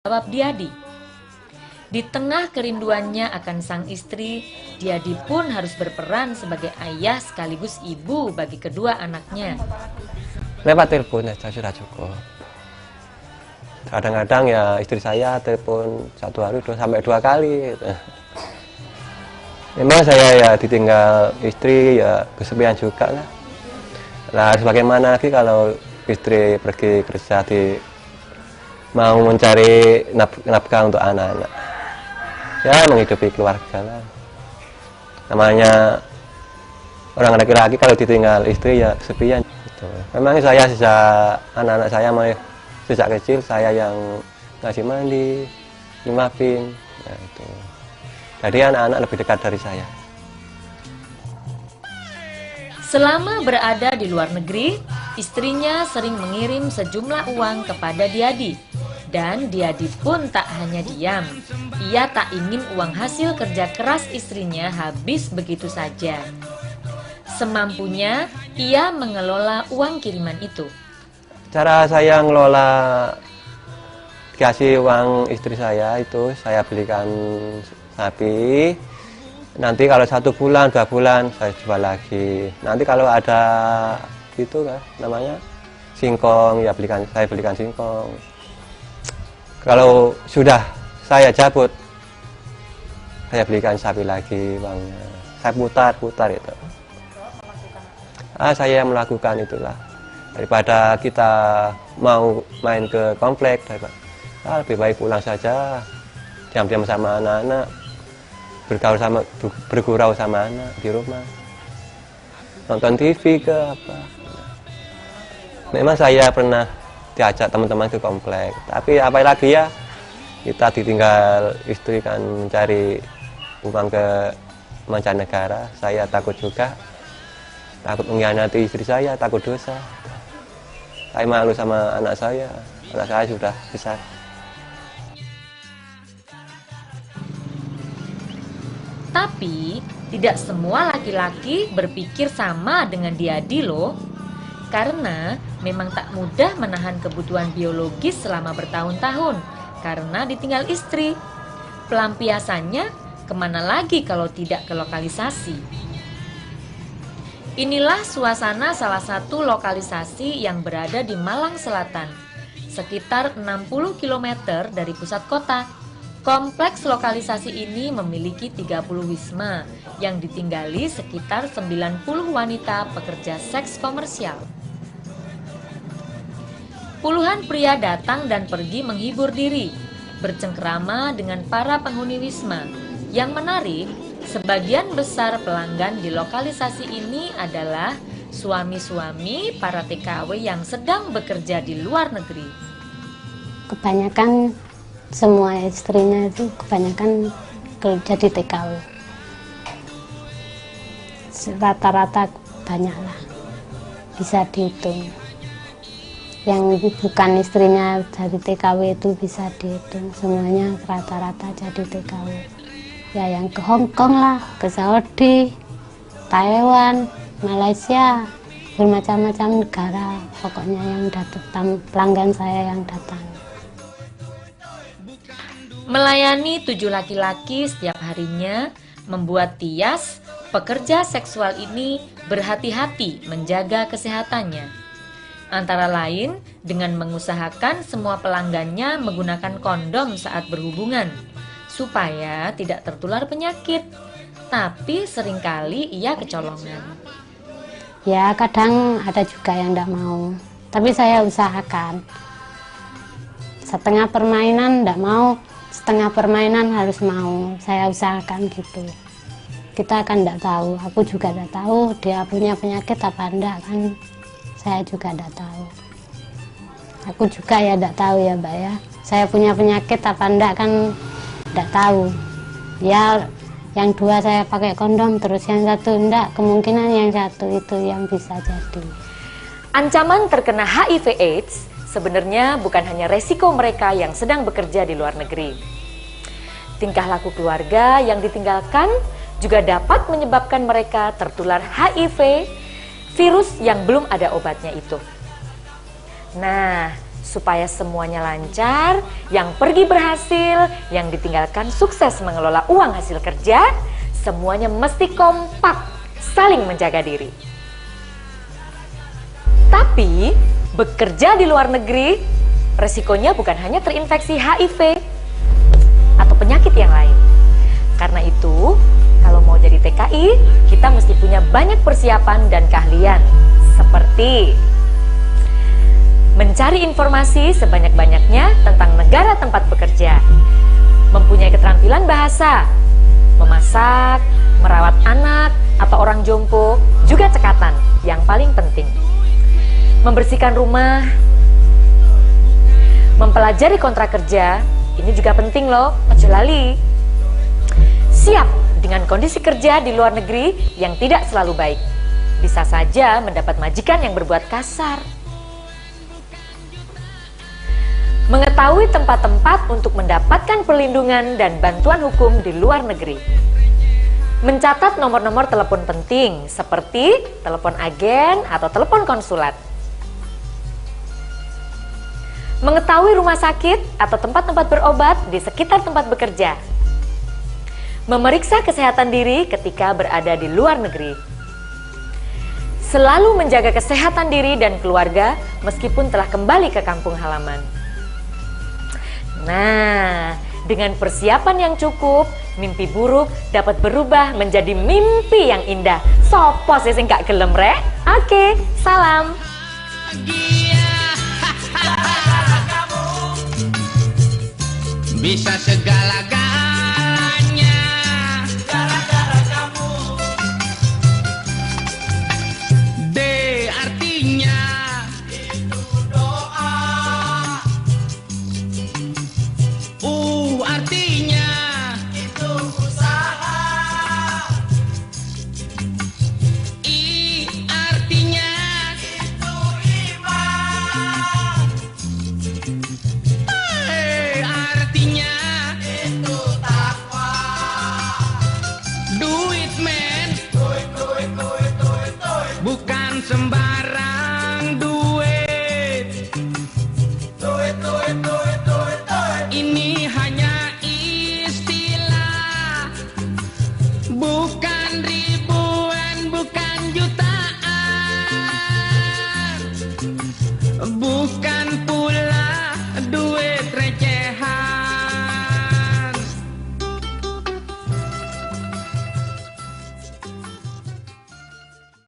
jawab Diadi. Di tengah kerinduannya akan sang istri, Diadi pun harus berperan sebagai ayah sekaligus ibu bagi kedua anaknya. Lewat telepon aja sudah cukup. Kadang-kadang ya istri saya telepon 1 hari 2 kali. Gitu. Memang saya ya ditinggal istri ya kesepian juga lah. Nah, bagaimana lagi kalau istri pergi kerja mau mencari nafkah untuk anak-anak. Ya menghidupi keluarga lah. Namanya orang laki-laki kalau ditinggal istri ya kesepian. Gitu. Memang saya sejak anak-anak saya sejak kecil saya yang ngasih mandi, nyuapin. Nah, itu. Jadi anak-anak lebih dekat dari saya. Selama berada di luar negeri, istrinya sering mengirim sejumlah uang kepada Diadi. Dan Diadi pun tak hanya diam. Ia tak ingin uang hasil kerja keras istrinya habis begitu saja. Semampunya, ia mengelola uang kiriman itu. Cara saya ngelola dikasih uang istri saya itu saya belikan sapi. Nanti kalau 1 bulan, 2 bulan saya jual lagi. Nanti kalau ada gitu kan namanya singkong ya saya belikan singkong. Kalau sudah saya cabut saya belikan sapi lagi uangnya. Saya putar itu. Saya melakukan itulah. Daripada kita mau main ke komplek, lebih baik pulang saja, diam-diam sama anak-anak, bergurau sama anak di rumah, nonton TV ke apa. Memang saya pernah diajak teman-teman ke komplek, tapi apa lagi ya, kita ditinggal istri kan mencari uang ke mancanegara, saya takut juga, takut mengkhianati istri saya, takut dosa. Saya malu sama anak saya sudah besar. Tapi, tidak semua laki-laki berpikir sama dengan Diadi loh. Karena memang tak mudah menahan kebutuhan biologis selama bertahun-tahun karena ditinggal istri. Pelampiasannya kemana lagi kalau tidak ke lokalisasi? Inilah suasana salah satu lokalisasi yang berada di Malang Selatan, sekitar 60 km dari pusat kota. Kompleks lokalisasi ini memiliki 30 wisma yang ditinggali sekitar 90 wanita pekerja seks komersial. Puluhan pria datang dan pergi menghibur diri, bercengkerama dengan para penghuni wisma. Yang menarik, sebagian besar pelanggan di lokalisasi ini adalah suami-suami para TKW yang sedang bekerja di luar negeri. Kebanyakan semua istrinya itu kebanyakan jadi TKW. Rata-rata banyaklah, bisa dihitung. Yang bukan istrinya dari TKW itu bisa dihitung, semuanya rata-rata jadi TKW. Ya yang ke Hong Kong lah, ke Saudi, Taiwan, Malaysia, bermacam-macam negara. Pokoknya yang datang, pelanggan saya yang datang. Melayani 7 laki-laki setiap harinya membuat Tias, pekerja seksual ini berhati-hati menjaga kesehatannya. Antara lain dengan mengusahakan semua pelanggannya menggunakan kondom saat berhubungan, supaya tidak tertular penyakit. Tapi seringkali ia kecolongan. Ya kadang ada juga yang tidak mau, tapi saya usahakan. Setengah permainan tidak mau, setengah permainan harus mau. Saya usahakan gitu. Kita kan tidak tahu, aku juga tidak tahu dia punya penyakit apa enggak kan. Saya juga tidak tahu. Aku juga ya tidak tahu ya Mbak ya. Saya punya penyakit apa enggak kan tidak tahu. Ya yang 2 saya pakai kondom, terus yang 1 enggak. Kemungkinan yang 1 itu yang bisa jadi. Ancaman terkena HIV/AIDS sebenarnya bukan hanya resiko mereka yang sedang bekerja di luar negeri. Tingkah laku keluarga yang ditinggalkan juga dapat menyebabkan mereka tertular HIV, virus yang belum ada obatnya itu. Nah, supaya semuanya lancar, yang pergi berhasil, yang ditinggalkan sukses mengelola uang hasil kerja, semuanya mesti kompak, saling menjaga diri. Tapi, bekerja di luar negeri, resikonya bukan hanya terinfeksi HIV atau penyakit yang lain. Karena itu, kalau mau jadi TKI, kita mesti punya banyak persiapan dan keahlian, seperti mencari informasi sebanyak-banyaknya tentang negara tempat bekerja, mempunyai keterampilan bahasa, memasak, merawat anak atau orang jompo, juga cekatan yang paling penting, membersihkan rumah, mempelajari kontrak kerja, ini juga penting loh, ojo lali. Siap dengan kondisi kerja di luar negeri yang tidak selalu baik. Bisa saja mendapat majikan yang berbuat kasar. Mengetahui tempat-tempat untuk mendapatkan perlindungan dan bantuan hukum di luar negeri. Mencatat nomor-nomor telepon penting seperti telepon agen atau telepon konsulat. Mengetahui rumah sakit atau tempat-tempat berobat di sekitar tempat bekerja. Memeriksa kesehatan diri ketika berada di luar negeri. Selalu menjaga kesehatan diri dan keluarga meskipun telah kembali ke kampung halaman. Nah, dengan persiapan yang cukup, mimpi buruk dapat berubah menjadi mimpi yang indah. Sopo sih sing gak gelem rek? Oke, salam. Bisa segala-galanya gara-gara kamu. D artinya itu doa. U artinya